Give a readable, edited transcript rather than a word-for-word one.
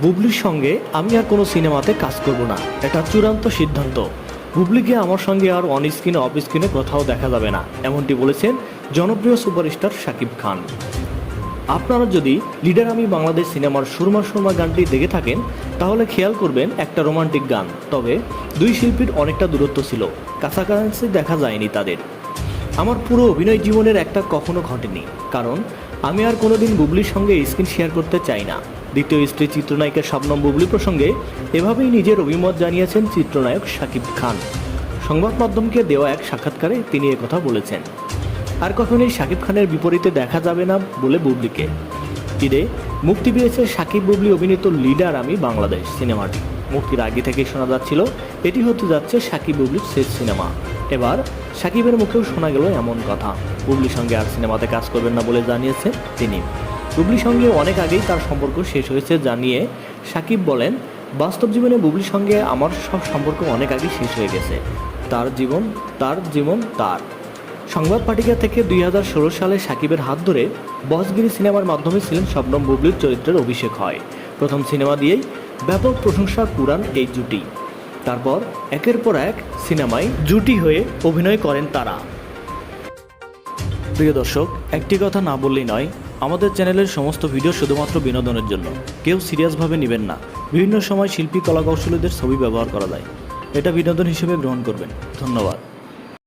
বুবলির সঙ্গে আমি আর কোনো সিনেমাতে কাজ করব না, এটা চূড়ান্ত সিদ্ধান্ত। বুবলিকে আমার সঙ্গে আর অন স্ক্রিনে অফ স্ক্রিনে কোথাও দেখা যাবে না, এমনটি বলেছেন জনপ্রিয় সুপারস্টার শাকিব খান। আপনারা যদি লিডার আমি বাংলাদেশ সিনেমার সুরমা সুরমা গানটি দেখে থাকেন তাহলে খেয়াল করবেন একটা রোমান্টিক গান, তবে দুই শিল্পীর অনেকটা দূরত্ব ছিল, কাছাকাছি দেখা যায়নি তাদের। আমার পুরো অভিনয় জীবনের একটা কখনো ঘটেনি, কারণ আমি আর কোনোদিন বুবলির সঙ্গে স্ক্রিন শেয়ার করতে চাই না। দ্বিতীয় স্ত্রী চিত্রনায়িকা শবনম বুবলি প্রসঙ্গে এভাবেই নিজের অভিমত জানিয়েছেন চিত্রনায়ক শাকিব খান। সংবাদ মাধ্যমকে দেওয়া এক সাক্ষাৎকারে তিনি একথা বলেছেন। আর কখনোই শাকিব খানের বিপরীতে দেখা যাবে না বলে বুবলিকে। ঈদে মুক্তি পেয়েছে শাকিব বুবলি অভিনীত লিডার আমি বাংলাদেশ সিনেমাটি। মুক্তির আগে থেকেই শোনা যাচ্ছিল এটি হতে যাচ্ছে শাকিব বুবলির শেষ সিনেমা। এবার শাকিবের মুখেও শোনা গেল এমন কথা, বুবলির সঙ্গে আর সিনেমাতে কাজ করবেন না বলে জানিয়েছে তিনি। বুবলির সঙ্গে অনেক আগেই তার সম্পর্ক শেষ হয়েছে জানিয়ে শাকিব বলেন, বাস্তব জীবনে বুবলির সঙ্গে আমার সব সম্পর্ক অনেক আগেই শেষ হয়ে গেছে। তার জীবন তার। সংবাদ পাঠিকা থেকে 2016 সালে শাকিবের হাত ধরে বসগিরি সিনেমার মাধ্যমে ছিলেন শবনম বুবলির চরিত্রের অভিষেক হয়। প্রথম সিনেমা দিয়েই ব্যাপক প্রশংসা কুড়ান এই জুটি। তারপর একের পর এক সিনেমায় জুটি হয়ে অভিনয় করেন তারা। প্রিয় দর্শক, একটি কথা না বললেই নয়, আমাদের চ্যানেলের সমস্ত ভিডিও শুধুমাত্র বিনোদনের জন্য, কেউ সিরিয়াসভাবে নেবেন না। বিভিন্ন সময় শিল্পী কলাকৌশলীদের ছবি ব্যবহার করা যায়, এটা বিনোদন হিসেবে গ্রহণ করবেন। ধন্যবাদ।